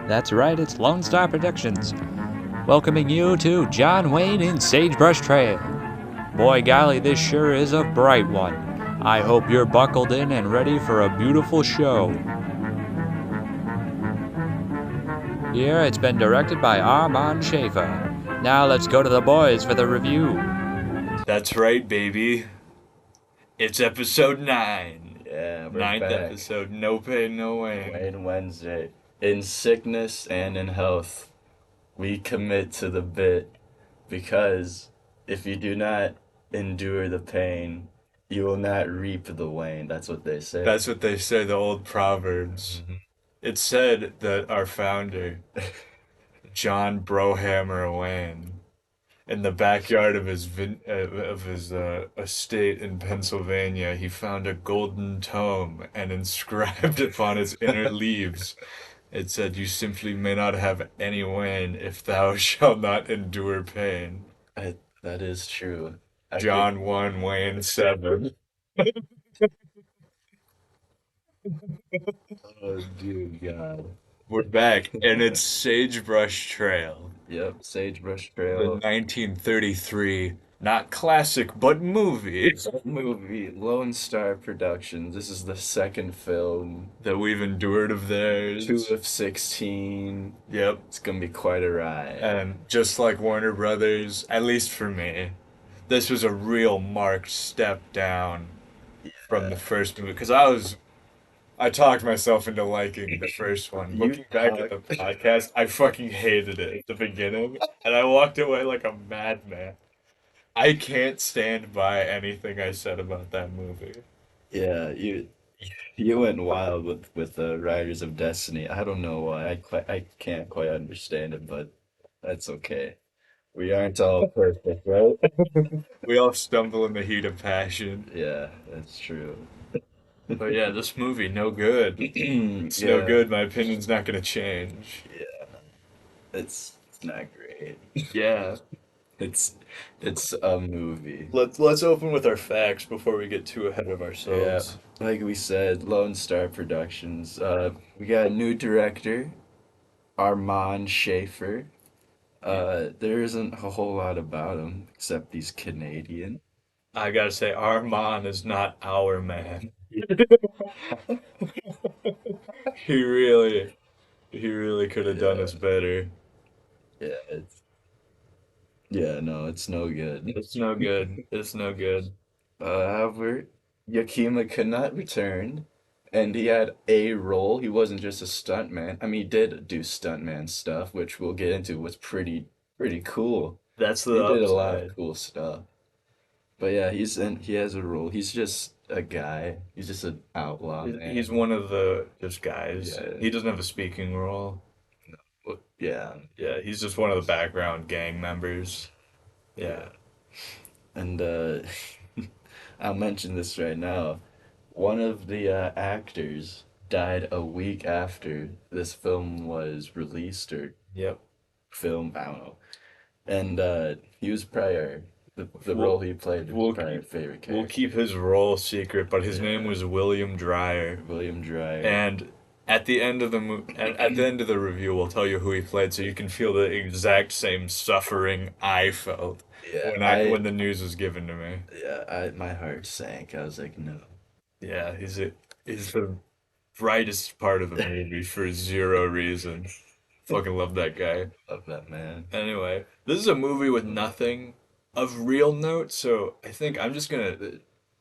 That's right, it's Lone Star Productions, welcoming you to John Wayne in Sagebrush Trail. Boy golly, this sure is a bright one. I hope you're buckled in and ready for a beautiful show. Here, it's been directed by Armand Schaefer. Now let's go to the boys for the review. That's right, baby. It's episode 9. Yeah, we're Ninth back. episode, no pain, no gain. Woah Wednesday. In sickness and in health, we commit to the bit because if you do not endure the pain, you will not reap the wane. That's what they say. That's what they say, the old Proverbs. It said that our founder, John Brohammer Wayne, in the backyard of his estate in Pennsylvania, he found a golden tome and inscribed upon its inner leaves. It said, "You simply may not have any wane if thou shalt not endure pain." That is true. John 1, Wayne 7. Oh, dear God. We're back, and it's Sagebrush Trail, Yep, Sagebrush the Trail 1933, not classic, but movie movie, Lone Star Productions. This is the second film. that we've endured of theirs. 2 of 16. Yep. It's gonna be quite a ride. And just like Warner Brothers, at least for me, this was a real marked step down from the first movie. Because I talked myself into liking the first one. You Looking back at the podcast, I fucking hated it at the beginning, and I walked away like a madman. I can't stand by anything I said about that movie. Yeah, you went wild with the Riders of Destiny. I don't know why. I can't quite understand it, but that's okay. We aren't all perfect, right? We all stumble in the heat of passion. Yeah, that's true. But yeah, this movie, no good. It's no Yeah, good. My opinion's not gonna change. yeah, it's not great. Yeah. It's it's a movie. Let's open with our facts before we get too ahead of Yeah, ourselves. like we said, Lone Star Productions. We got a new director, Armand Schaefer. There isn't a whole lot about him except he's Canadian. I gotta say, Armand is not our man. He really, he really could have done Yeah, us better. yeah, no, it's no good. It's no good. It's no good. However, Yakima could not return, and he had a role. He wasn't just a stuntman. I mean, he did do stuntman stuff, which we'll get into. Was pretty cool. That's He the did a lot upside. of cool stuff. But yeah, he has a role. He's just a guy. He's just an outlaw He's man. one of the just guys. Yeah, He doesn't have a speaking role. yeah, Yeah, he's just one of the background gang members. yeah. Yeah. And I'll mention this right now. One of the actors died a week after this film was released or Yep. film, I don't know. And he was probably the We'll role he played was we'll probably keep a favorite we'll character. keep his role secret, but his name Yeah, was William Dreyer. William Dreyer. And at the end of at the end of the review, we'll tell you who he played, so you can feel the exact same suffering I felt Yeah, when the news was given to me. my heart sank. I was like, no. Yeah, he's the brightest part of the movie for zero reason. Fucking love that guy. Love that man. Anyway, this is a movie with nothing of real note, so I think I'm just gonna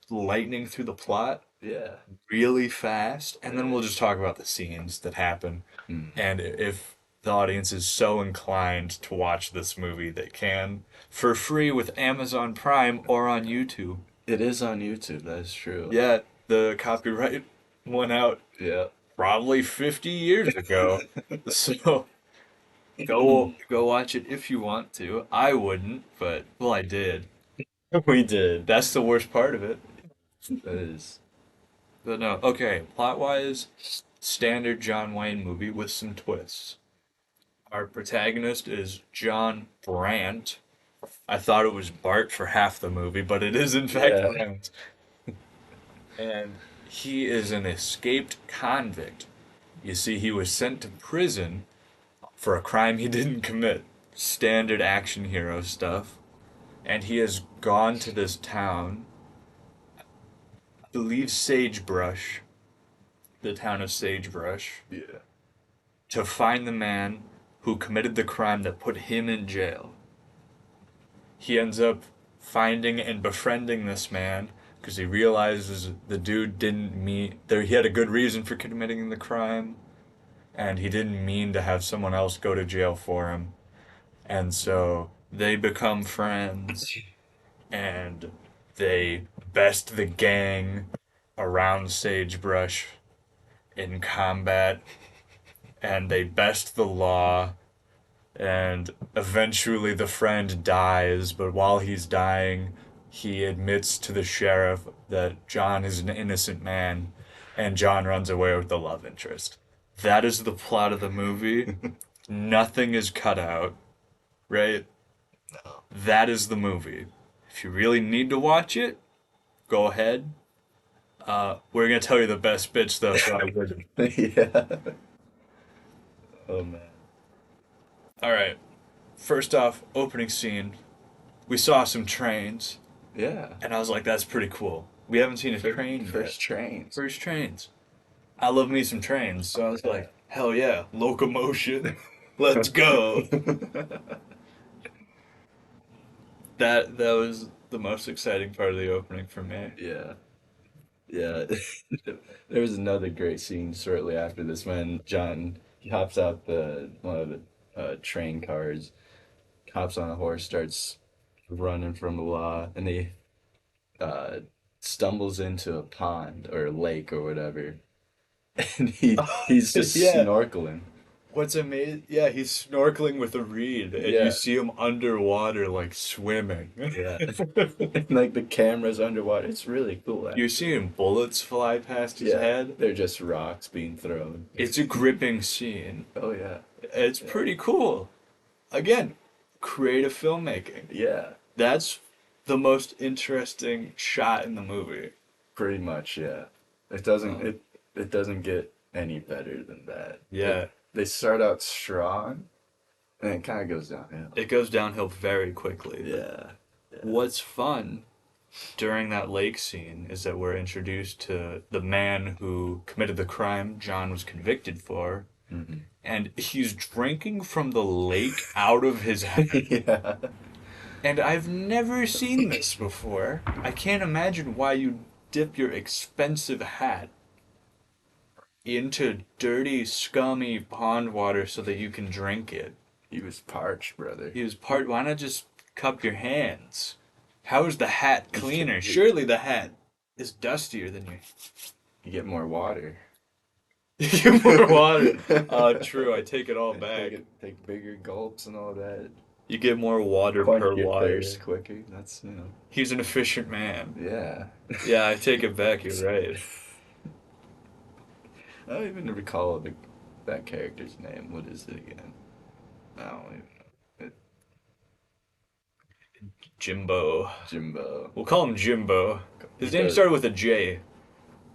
lightning through the plot Yeah. really fast, and then Yeah. we'll just talk about the scenes that happen. Hmm. And if the audience is so inclined to watch this movie, they can for free with Amazon Prime or on YouTube. It is on YouTube. That's true. Yeah, the copyright went out Yeah. probably 50 years ago. So go watch it if you want to. I wouldn't, but well, I did. We did. That's the worst part of it. That is. But no, okay, plot-wise, standard John Wayne movie with some twists. Our protagonist is John Brandt. I thought it was Bart for half the movie, but it is in fact Yeah. Brandt. And he is an escaped convict. You see, he was sent to prison for a crime he didn't commit. Standard action hero stuff. And he has gone to this town, I believe Sagebrush, the town of Sagebrush, Yeah. to find the man who committed the crime that put him in jail. He ends up finding and befriending this man because he realizes the dude didn't mean there. He had a good reason for committing the crime, and he didn't mean to have someone else go to jail for him. And so they become friends, and they best the gang around Sagebrush in combat, and they best the law, and eventually the friend dies, but while he's dying, he admits to the sheriff that John is an innocent man, and John runs away with the love interest. That is the plot of the movie. Nothing is cut out, right? No. That is the movie. If you really need to watch it, go ahead. We're gonna tell you the best bits though, so I wouldn't. Yeah. Oh man. All right. First off, opening scene. We saw some trains, Yeah. and I was like, "That's pretty cool." We haven't seen a train First yet. trains. First trains. I love me some trains, so I was like, "Hell yeah, locomotion, let's go." That was the most exciting part of the opening for me. Yeah. Yeah. There was another great scene shortly after this when John he hops out the one of the train cars, hops on a horse, starts running from the law, and he uh, stumbles into a pond or a lake or whatever, and he's just Yeah. snorkeling. What's amazing? Yeah, he's snorkeling with a reed, and Yeah. you see him underwater, like swimming. Yeah. And, like the camera's underwater. It's really cool. You're seeing bullets fly past his Yeah, head. they're just rocks being thrown. It's a gripping scene. Oh yeah. It's pretty cool. Again, creative filmmaking. Yeah. That's the most interesting shot in the movie. Pretty much, yeah. It doesn't it doesn't get any better than that. Yeah. They start out strong and it kind of goes downhill. It goes downhill very quickly. Yeah. What's fun during that lake scene is that we're introduced to the man who committed the crime John was convicted for, Mhm. and he's drinking from the lake out of his hat. Yeah. And I've never seen this before. I can't imagine why you dip your expensive hat into dirty, scummy pond water so that you can drink it. He was parched, brother. He was part. Why not just cup your hands? How is the hat cleaner? Surely the hat is dustier than you. You get more water. You more water. True. I take it all back. Take bigger gulps and all that. You get more water Quench per your water. thirst quicker. That's He's an efficient man. yeah. Yeah, I take it back. You're right. I don't even recall that character's name. What is it again? I don't even know. Jimbo. Jimbo. We'll call him Jimbo. His name started with a J.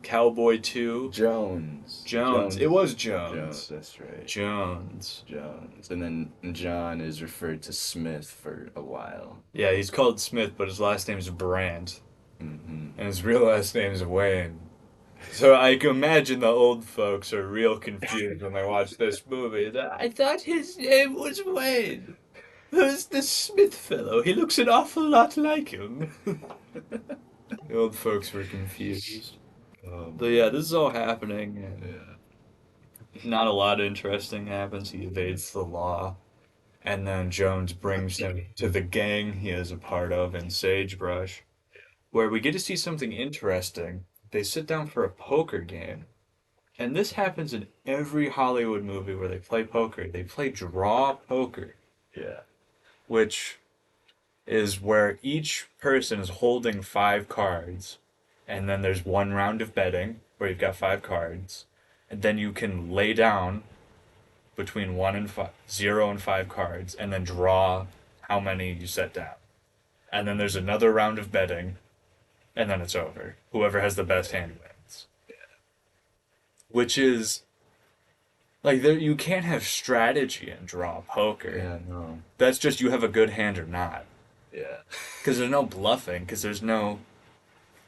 Cowboy 2. Jones. Jones. It was Jones, Jones. that's right. Jones. Jones. And then John is referred to Smith for a while. Yeah, he's called Smith, but his last name is Brandt. Mm-hmm. And his real last name is Wayne. So I can imagine the old folks are real confused when they watch this movie. I thought his name was Wayne. Who's the Smith fellow? He looks an awful lot like him. The old folks were confused. But yeah, this is all happening. And Yeah. not a lot interesting happens. He evades the law. And then Jones brings him to the gang he is a part of in Sagebrush, where we get to see something interesting. They sit down for a poker game. And this happens in every Hollywood movie where they play poker. They play draw poker, Yeah. which is where each person is holding 5 cards. And then there's one round of betting where you've got 5 cards. And then you can lay down between 0 and 5 cards and then draw how many you set down. And then there's another round of betting, and then it's over. Whoever has the best hand wins. Which is Like there, you can't have strategy and draw poker. Yeah, no. That's just you have a good hand or not. Yeah. Because there's no bluffing. Because there's no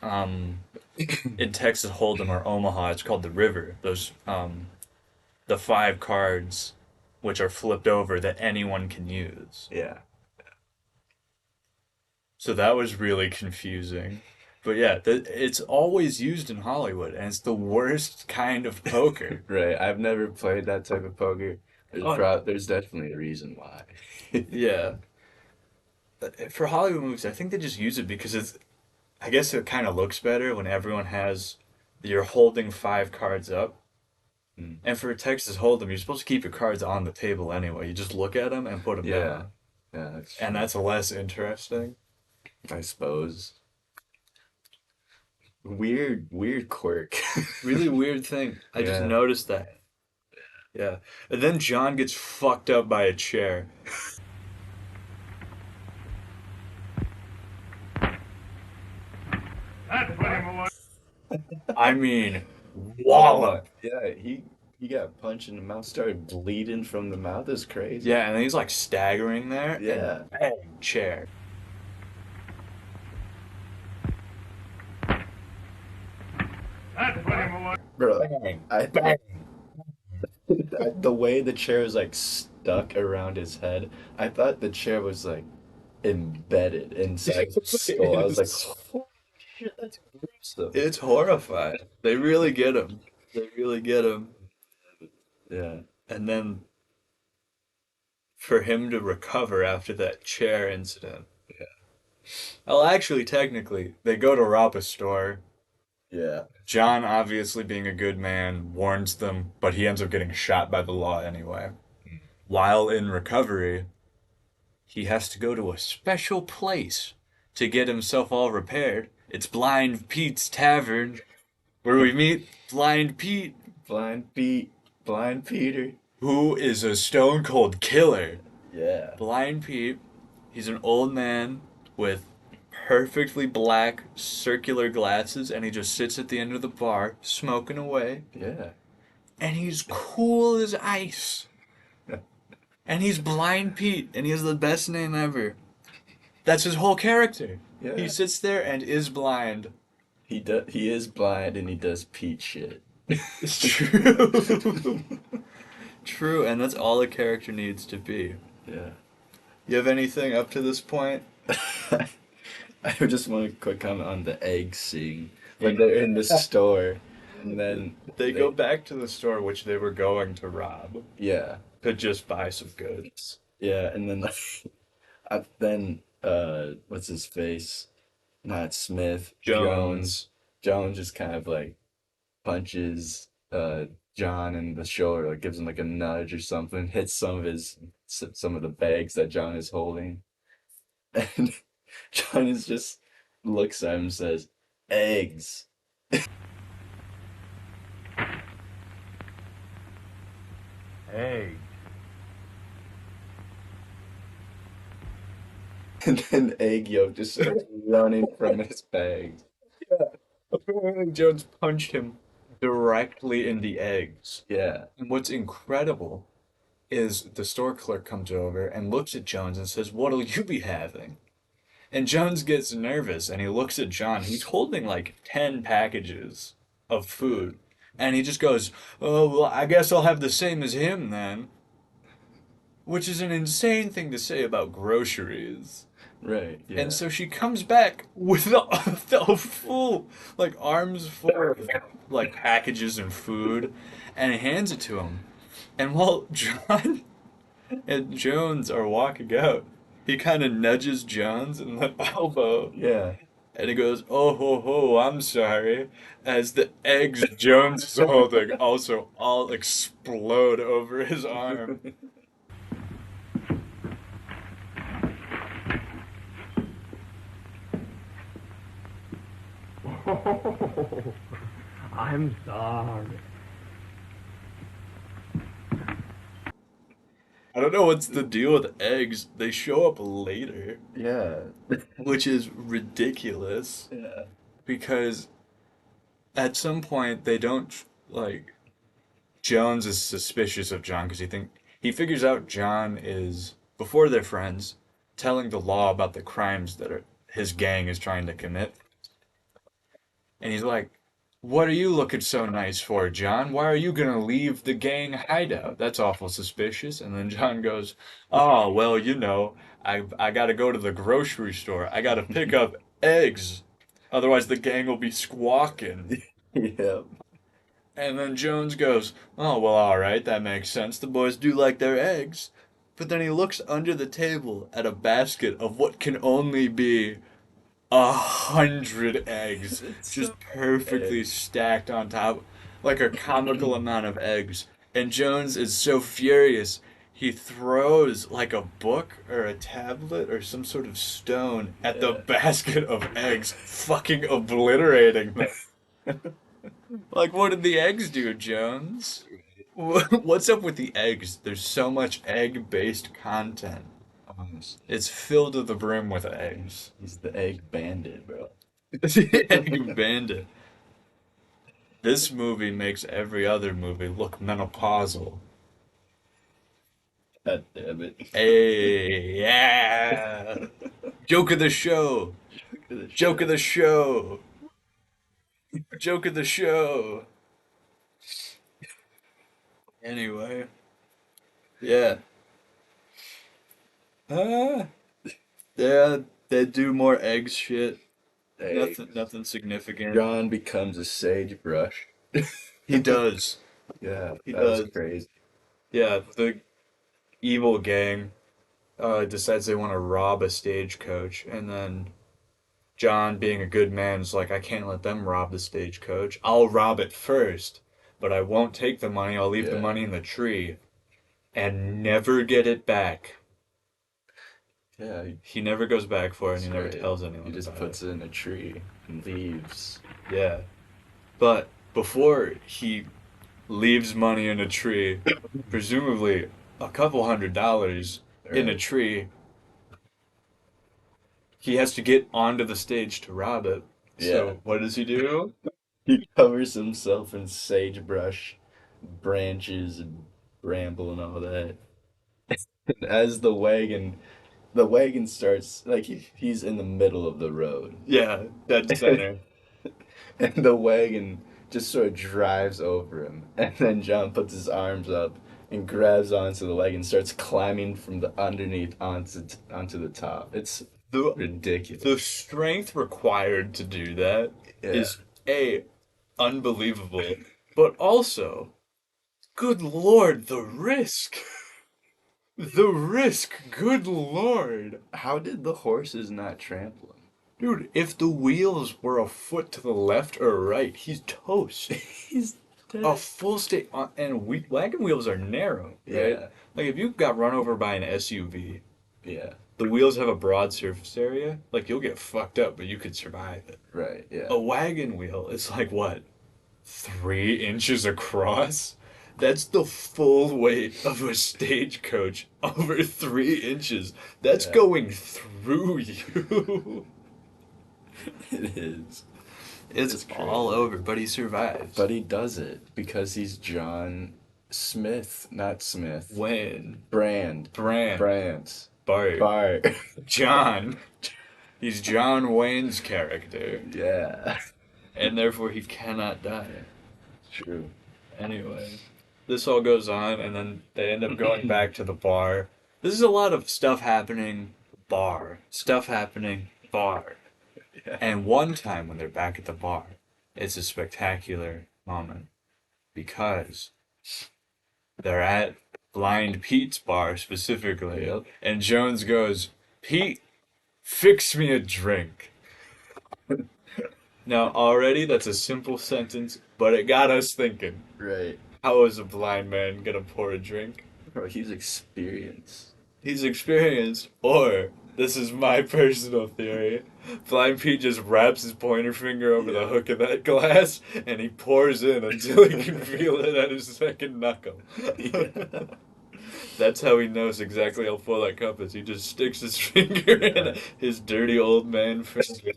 in Texas Hold'em or Omaha, it's called the river. Those the 5 cards, which are flipped over that anyone can use. Yeah. So that was really confusing. But yeah, it's always used in Hollywood, and it's the worst kind of poker. Right. I've never played that type of poker. Oh, There's definitely a reason why. yeah. For Hollywood movies, I think they just use it because it's. I guess it kind of looks better when everyone has. You're holding 5 cards up. Mm. And for Texas Hold'em, you're supposed to keep your cards on the table anyway. You just look at them and put them Yeah. down. Yeah, that's And true. that's less interesting. I suppose. Weird quirk. Really weird thing. I just Yeah. noticed that. Yeah. And then John gets fucked up by a chair. I mean, wallop. Yeah, he got punched in the mouth, started bleeding from the mouth. It's crazy. Yeah, and then he's like staggering there. Yeah. And bang, chair. Bro, Bang. I the way the chair was like stuck around his head, I thought the chair was like embedded inside his skull. I was like, holy shit, that's gruesome. It's horrifying. They really get him. They really get him. Yeah. And then for him to recover after that chair incident. Yeah. Well, actually, technically, they go to rob a store. Yeah. John, obviously being a good man, warns them, but he ends up getting shot by the law anyway. While in recovery, he has to go to a special place to get himself all repaired. It's Blind Pete's Tavern, where we meet Blind Pete, Blind Peter. who is a stone cold killer. Yeah. Blind Pete, he's an old man with perfectly black circular glasses, and he just sits at the end of the bar smoking away, Yeah. and he's cool as ice. And he's Blind Pete, and he has the best name ever. That's his whole character. Yeah. He sits there and is blind. He is blind and he does Pete shit. It's true. True, and that's all a character needs to be. Yeah. You have anything up to this point? I just want a quick comment on the egg scene. When they're in the store and then They go back to the store which they were going to rob yeah. to just buy some goods. Yeah, and then what's his face? Not Smith. Jones. Jones just kind of like punches John in the shoulder, like gives him like a nudge or something, hits some of the bags that John is holding. And John is just looks at him and says, eggs. Hey. And then egg yolk just starts running from his bag. Apparently Jones punched him directly in the eggs. Yeah. And what's incredible is the store clerk comes over and looks at Jones and says, "What'll you be having?" And Jones gets nervous and he looks at John. He's holding like 10 packages of food. And he just goes, "Oh, well, I guess I'll have the same as him then." Which is an insane thing to say about groceries. Right. Yeah. And so she comes back with the full, like, arms full of, like, packages and food and hands it to him. And while John and Jones are walking out, he kind of nudges Jones in the elbow. yeah. And he goes, "Oh, ho, ho, I'm sorry." As the eggs Jones is holding also all explode over his arm. I'm sorry. I don't know what's the deal with eggs. They show up later, Yeah. which is ridiculous Yeah. because at some point they don't like Jones is suspicious of John because he figures out John is, before they're friends, telling the law about the crimes that his gang is trying to commit. And he's like, "What are you looking so nice for, John? Why are you gonna leave the gang hideout? That's awful suspicious." And then John goes, "Oh, well, I gotta go to the grocery store. I gotta pick up eggs. Otherwise the gang will be squawking." Yep. And then Jones goes, "Oh, well, all right, that makes sense. The boys do like their eggs." But then he looks under the table at a basket of what can only be 100 eggs, It's just so perfectly eggs. stacked on top, like a comical amount of eggs. And Jones is so furious, he throws like a book or a tablet or some sort of stone at the Yeah. basket of eggs, fucking obliterating them. Like, what did the eggs do, Jones? What's up with the eggs? There's so much egg-based content. Honestly, It's filled to the brim with eggs. he's the egg bandit, bro. Egg bandit. This movie makes every other movie look menopausal. God damn it. Hey, yeah. Joke of the show. Look at this Joke shit. of the show. Joke of the show. Anyway, yeah. Uh, yeah, they do more eggs shit. Egg. Nothing significant. John becomes a sagebrush. He does. Yeah, He that was does. crazy. Yeah, the evil gang decides they want to rob a stagecoach, and then John, being a good man, is like, "I can't let them rob the stagecoach. I'll rob it first, but I won't take the money. I'll leave the Yeah. money in the tree and never get it back." Yeah, He never goes back for it, and that's he never right. tells He anyone just about puts it. it in a tree and leaves. Yeah. But before he leaves money in a tree, presumably a couple $100 in a Right. tree, he has to get onto the stage to rob it. Yeah. So what does he do? He covers himself in sagebrush, branches, and bramble and all that. And as the wagon starts, like he's in the middle of the road. Yeah, dead center. And the wagon just sort of drives over him. And then John puts his arms up and grabs onto the wagon, starts climbing from the underneath onto the top. It's The ridiculous. the strength required to do that Yeah. is A, unbelievable, but also, good lord, the risk. The risk, good lord. How did the horses not trample him? Dude, if the wheels were a foot to the left or right, he's toast. He's A dead. full state, and wagon wheels are narrow, right? Yeah. Like if you got run over by an SUV, Yeah. the wheels have a broad surface area, like you'll get fucked up, but you could survive it. Right. Yeah. A wagon wheel is like what, 3 inches across? That's the full weight of a stagecoach over 3 inches. That's Yeah. going through you. It is. It's It's all crazy. over, but he survives. But he does it because he's John Smith, not Smith. When Brand. Brand, Bart. Bart, John, he's John Wayne's character, Yeah. and therefore he cannot die. True. Anyway, this all goes on, and then they end up going back to the bar. This is a lot of stuff happening, bar. Stuff happening, bar. Yeah. And one time when they're back at the bar, it's a spectacular moment because they're at Blind Pete's bar specifically, Yep. and Jones goes, "Pete, fix me a drink." Now, already that's a simple sentence, but it got us thinking. Right. How is a blind man gonna pour a drink? Bro, he's experienced. He's experienced, or this is my personal theory. Blind Pete just wraps his pointer finger over the Yeah. hook of that glass and he pours in until he can feel it at his second knuckle. Yeah. That's how he knows exactly how full that cup is. He just sticks his finger in Yeah. his dirty old man finger,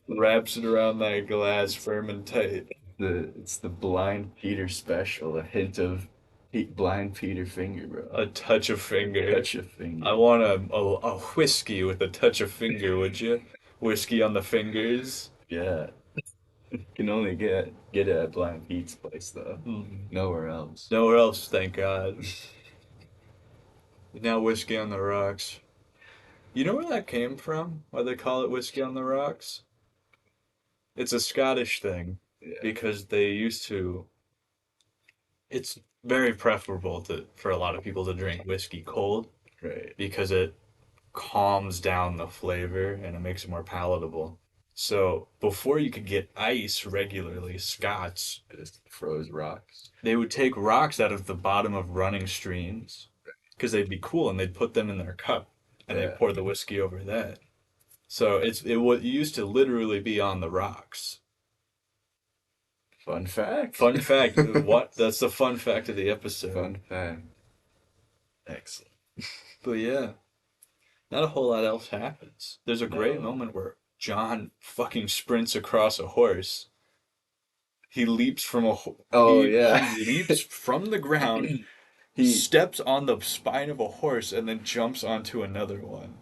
wraps it around that glass firm and tight. It's the blind Peter special, a hint of Blind Peter finger, bro. A touch of finger. Touch of finger. I want a whiskey with a touch of finger, would you? Whiskey on the fingers. Yeah. Can only get it at Blind Pete's place though. Nowhere else. Nowhere else, thank God. Now whiskey on the rocks. You know where that came from? Why they call it whiskey on the rocks? It's a Scottish thing Yeah. because they used to. It's very preferable for a lot of people to drink whiskey cold Right. because it calms down the flavor and it makes it more palatable. So before you could get ice regularly, Scots, Just froze rocks. they would take rocks out of the bottom of running streams because they'd be cool and they'd put them in their cup and they'd Yeah. pour the whiskey over that. So it used to literally be on the rocks. Fun fact. Fun fact. What? That's the fun fact of the episode. Fun fact. Excellent. But yeah, not a whole lot else happens. There's a great No. moment where John fucking sprints across a horse. He leaps from a Oh, he, yeah. he leaps from the ground, He steps on the spine of a horse, and then jumps onto another one.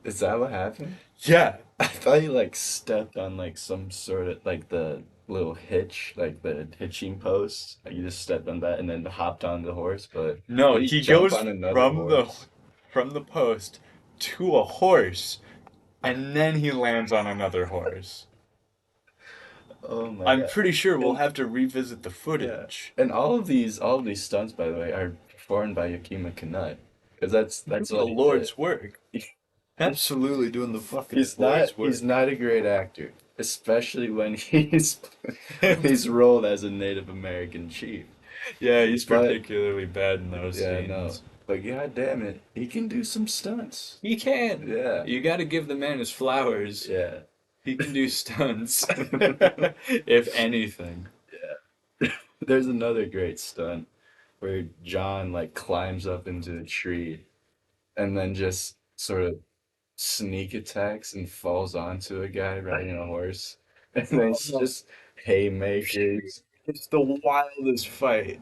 Is that what happened? Yeah. I thought he like stepped on like some sort of like the little hitch, like the hitching post. Like, you just stepped on that and then hopped on the horse, but No, did he jump goes on another from horse? the post to a horse, and then he lands on another horse. Oh my I'm God. pretty sure we'll have to revisit the Yeah. footage. And all of these stunts, by the way, are performed by Yakima Canutt. Because that's The what he Lord's did. work. Absolutely doing the fucking He's Lord's not he's not a great actor, especially when he's rolled as a Native American chief. Yeah, he's But particularly bad in those yeah, I know. scenes. But god damn it, he can do some stunts. He can. Yeah. You got to give the man his flowers. Yeah. He can do stunts, if anything. There's another great stunt where John like climbs up into a tree and then just sort of sneak attacks and falls onto a guy riding a horse. And then it's just haymakers. It's the wildest fight.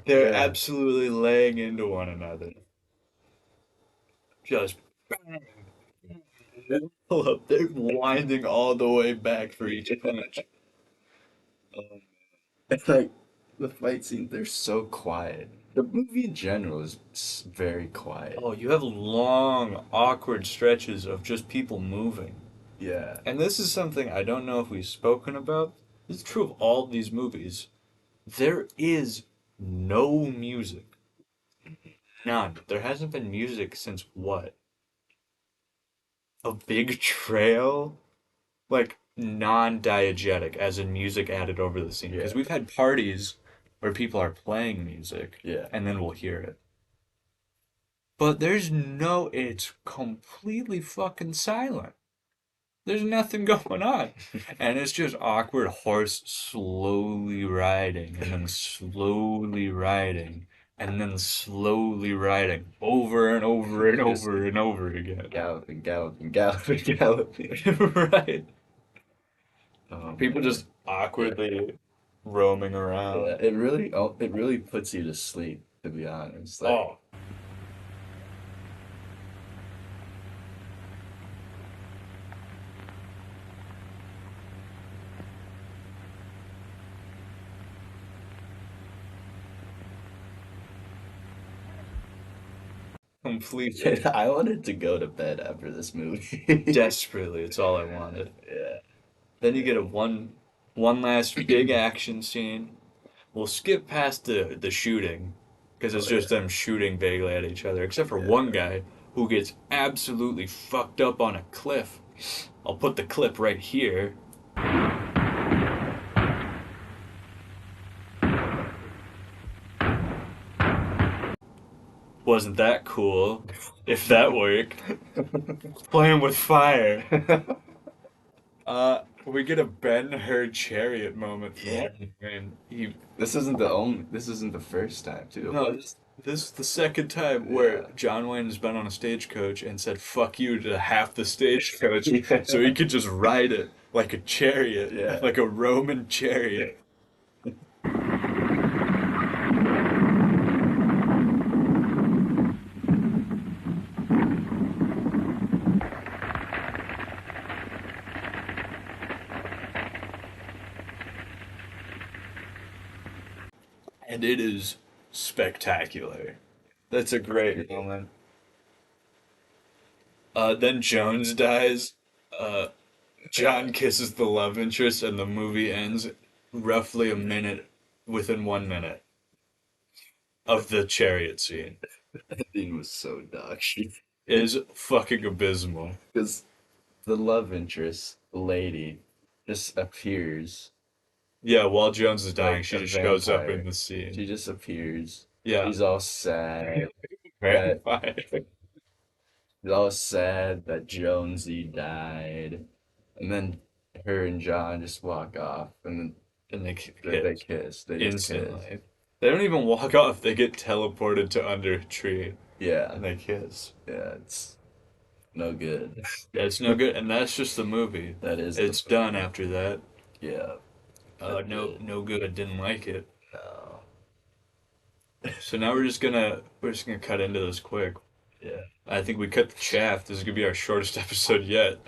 They're Yeah. absolutely laying into one another. Just bang. They're winding all the way back for each punch. And like the fight scenes, they're so quiet. The movie in general is very quiet. Oh, you have long, awkward stretches of just people moving. Yeah. And this is something I don't know if we've spoken about. This is true of all of these movies. There is no music. None. There hasn't been music since what? A big trail? Like non-diegetic, as in music added over the scene. Because Yeah. we've had parties where people are playing music Yeah. and then we'll hear it. But it's completely fucking silent. There's nothing going on. And it's just awkward horse slowly riding and then slowly riding and then slowly riding over and over and Just over and over again. galloping, galloping, galloping, galloping. Right. Oh People man. just awkwardly roaming Yeah, around. it really puts you to sleep, to be honest. Like, Oh, completely. I wanted to go to bed after this movie. Desperately, it's all I wanted. Yeah. Then you get one last big action scene. We'll skip past the shooting because it's Oh just yeah. them shooting vaguely at each other, except for Yeah. one guy who gets absolutely fucked up on a cliff. I'll put the clip right here. Wasn't that cool? If that worked. Playing with fire. We get a Ben-Hur chariot moment from Yeah. him, and he This isn't the first time too. no this is the second time where Yeah. John Wayne has been on a stagecoach and said "fuck you" to half the stagecoach, Yeah. so he could just ride it. like a chariot, Yeah. like a Roman chariot. And it is spectacular. That's a great moment. Then Jones dies. Uh, John kisses the love interest, and the movie ends roughly a minute within 1 minute of the chariot scene. That thing was so dog shit. It is fucking abysmal. Because the love interest, the lady, just appears Yeah, while Jones is dying, like she a just shows up in vampire. the She scene. just appears. Yeah, He's all sad that vampire. he's all sad that Jonesy died, and then her and John just walk off, and And they then they kiss kiss. They just kiss. instantly. They don't even walk off, they get teleported to under a tree Yeah, and they kiss. yeah, it's no good. It's no good, and that's just the movie. That is It's the done after that. yeah. No, no good. Didn't like it. No. So now we're just gonna cut into this quick. Yeah, I think we cut the chaff. This is gonna be our shortest episode yet.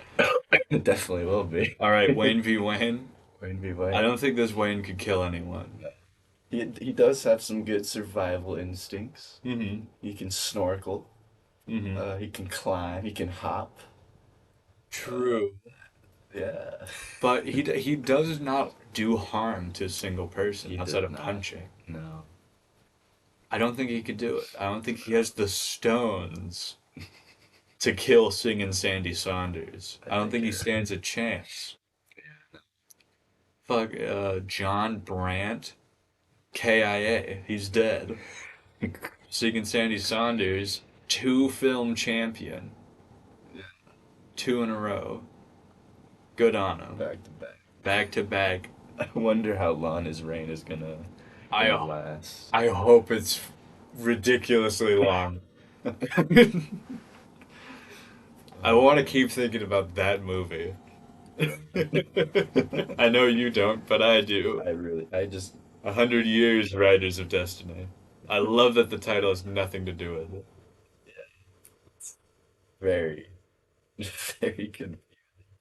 it definitely will be. All right, Wayne v. Wayne. Wayne v. I Wayne. don't think this Wayne could kill anyone. He does have some good survival instincts. Mm-hmm. He can snorkel. Mm-hmm. He can climb. He can hop. True. Yeah. But he does not do harm to a single person He outside does of not. punching. No. I don't think he could do it. I don't think he has the stones to kill singing Sandy Saunders. I don't think he stands a chance. Fuck, John Brandt, KIA. He's dead. Singing Sandy Saunders, 2 film champion. 2 in a row. Good on him. Back to back. Back to back. I wonder how long his reign is gonna I last. I hope it's ridiculously long. I want to keep thinking about that movie. I know you don't, but I do. I just 100 Years Riders of Destiny. I love that the title has nothing to do with it. very, very confused.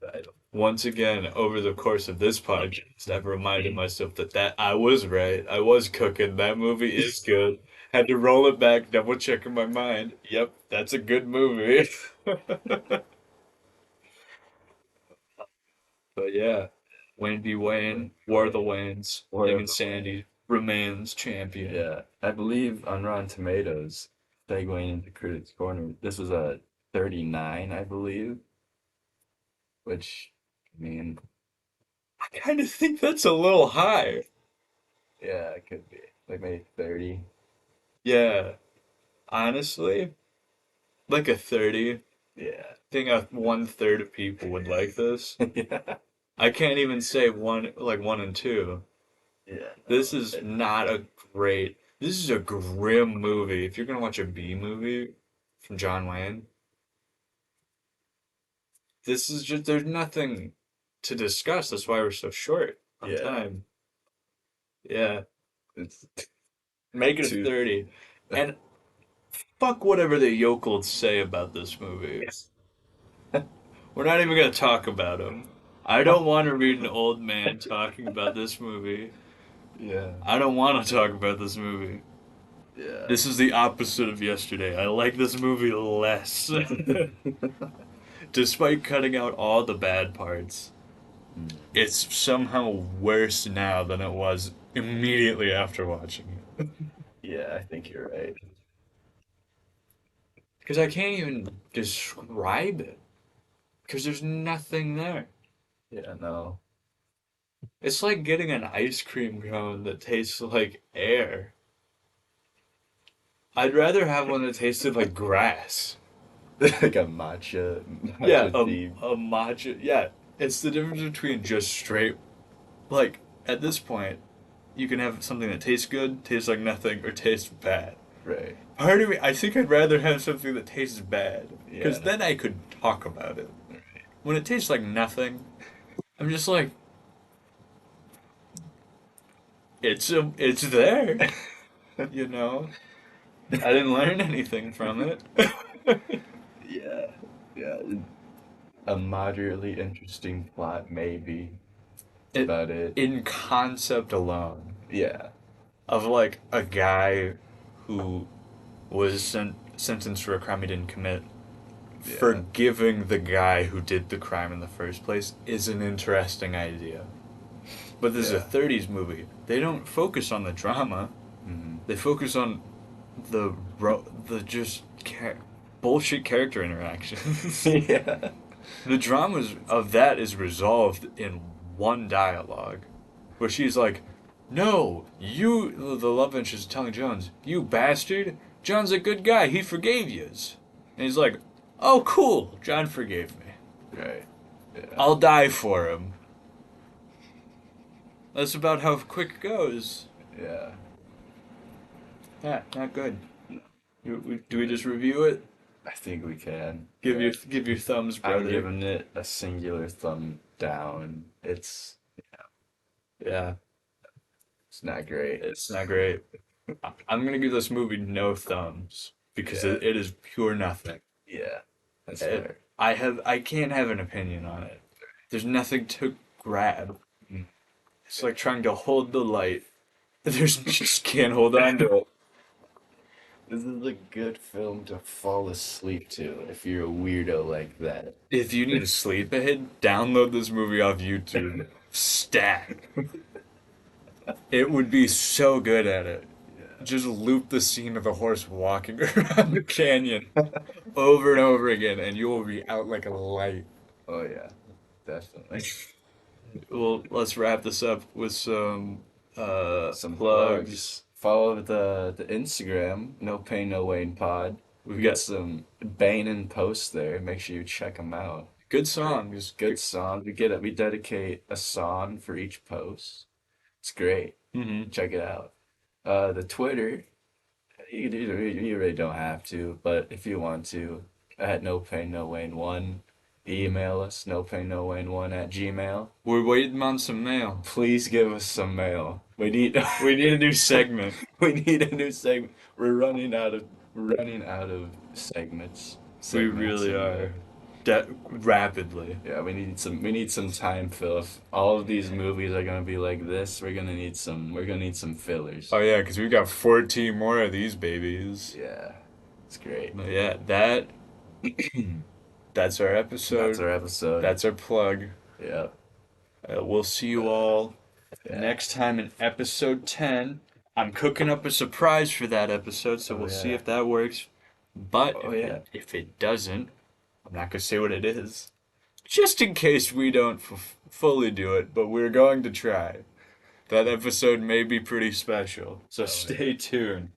I don't. Once again, over the course of this podcast, I've reminded myself that I was right. I was cooking. That movie is good. Had to roll it back, double check in my mind. Yep, that's a good movie. But yeah, Wayne v. Wayne, War of the Waynes, War of Young and the Sandy remains champion. Yeah, I believe on Rotten Tomatoes, segueing into Critics Corner, this was a 39, I believe. Which, I mean, I kind of think that's a little high. yeah, it could be like maybe 30. Yeah, honestly, like a 30. Yeah, I think 1/3 of people would like this. yeah, I can't even say like 1 and 2. yeah. This is not a great. This is a grim movie. If you're gonna watch a B movie from John Wayne, this is just there's nothing to discuss. That's why we're so short on Yeah. time. Yeah, It's make it a Too- 30. And fuck whatever the yokels say about this movie. We're not even gonna talk about them. I don't want to read an old man talking about this movie. yeah, I don't want to talk about this movie. yeah. This is the opposite of yesterday. I like this movie less. Despite cutting out all the bad parts, it's somehow worse now than it was immediately after watching it. Yeah, I think you're right. Because I can't even describe it. Because there's nothing there. Yeah, no. It's like getting an ice cream cone that tastes like air. I'd rather have one that tasted like grass. Like a matcha. Yeah, theme. a matcha. Yeah, it's the difference between just straight. Like, at this point, you can have something that tastes good, tastes like nothing, or tastes bad. Right. Part of me, I think I'd rather have something that tastes bad. Because Yeah. then I could talk about it. When it tastes like nothing, I'm just like, it's there, you know. I didn't learn anything from it. Yeah, yeah. A moderately interesting plot, maybe. That's It about it. in concept alone Yeah, of like a guy who was sentenced for a crime he didn't commit. yeah, Forgiving the guy who did the crime in the first place is an interesting idea. But this is a yeah. 30s movie. They don't focus on the drama. Hmm. They focus on the just bullshit character interactions. Yeah. The drama of that is resolved in one dialogue, where she's like, "No, you." The love interest is telling Jones, "You bastard! John's a good guy. He forgave yous." And he's like, "Oh, cool. John forgave me. Right. Yeah. I'll die for him." That's about how quick it goes. Yeah. Yeah, not good. Do we just review it? I think we can. Give your thumbs, I'm brother. giving it a singular thumb down. Yeah, It's not great. it's not great. I'm gonna give this movie no thumbs because Yeah. it is pure nothing. Yeah. That's It- fair. I can't have an opinion on it. There's nothing to grab. Mm. It's like trying to hold the light. There's just can't hold on to it. This is a good film to fall asleep to if you're a weirdo like that. If you need a sleep aid, download this movie off YouTube. Stat. It would be so good at it. Just loop the scene of the horse walking around the canyon over and over again, and you will be out like a light. Oh yeah, definitely. Well, let's wrap this up with some Some plugs. plugs. Follow the Instagram, No Pain No Wayne Pod. We've We got got some banging posts there. Make sure you check them out. good songs. Good songs. We dedicate a song for each post. It's great. Mm-hmm. Check it out. The Twitter, you really don't have to, but if you want to, at No Pain No Wayne 1. Email us, nopainnoWayne1 at Gmail. We're waiting on some mail. Please give us some mail. We need We need a new segment. we need a new segment. We're running out of segments. We really are. Rapidly. Yeah, we need some time, Phil. If all of these movies are gonna be like this, we're gonna need some fillers. Oh yeah, because we got 14 more of these babies. Yeah, it's great. But yeah, that's our episode. That's our episode. That's our plug. Yeah. We'll see you all Yeah. next time in episode 10. I'm cooking up a surprise for that episode, so Oh, we'll see yeah. if that works. But Oh, yeah. if it doesn't, I'm not going to say what it is. Just in case we don't fully do it, but we're going to try. That episode may be pretty special, so stay tuned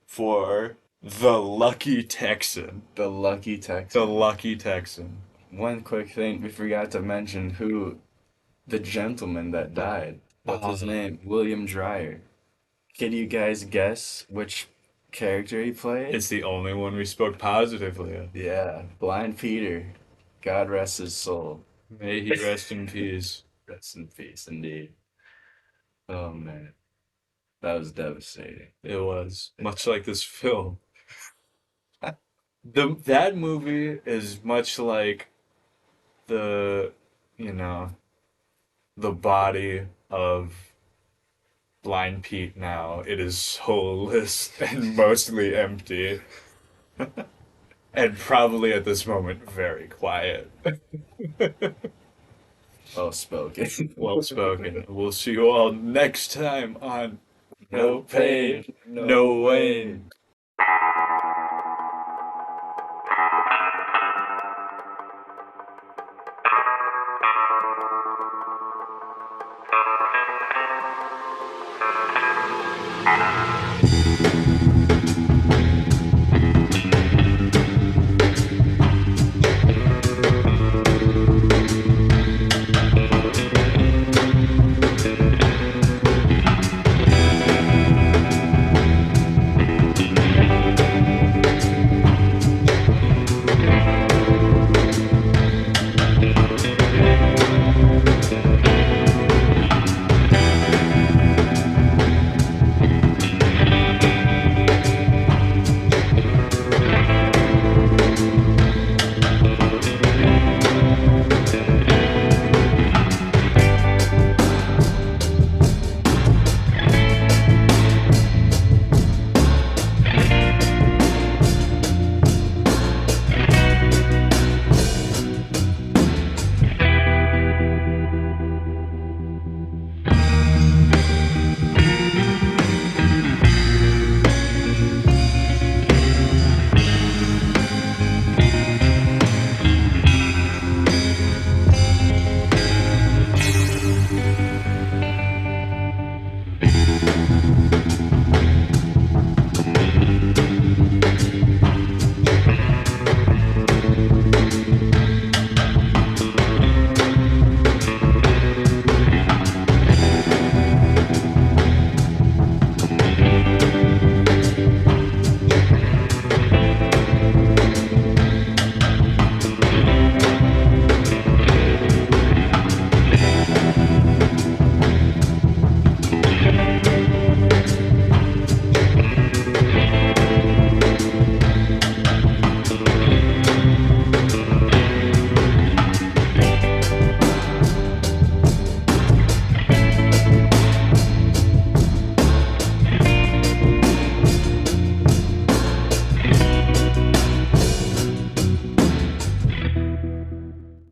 for The Lucky Texan. The Lucky Texan. The Lucky Texan. One quick thing, we forgot to mention who the gentleman that died. What's his name? William Dreyer. Can you guys guess which character he played? It's the only one we spoke positively of. Yeah, Blind Peter. God rest his soul. May he rest in peace. Rest in peace, indeed. Oh man, that was devastating. It was much like this film. That movie is much like the the body of Blind Pete now. It is soulless and mostly empty. And probably at this moment very quiet. Well spoken. Well spoken. We'll see you all next time on No Pain, No Wayne. Thank you.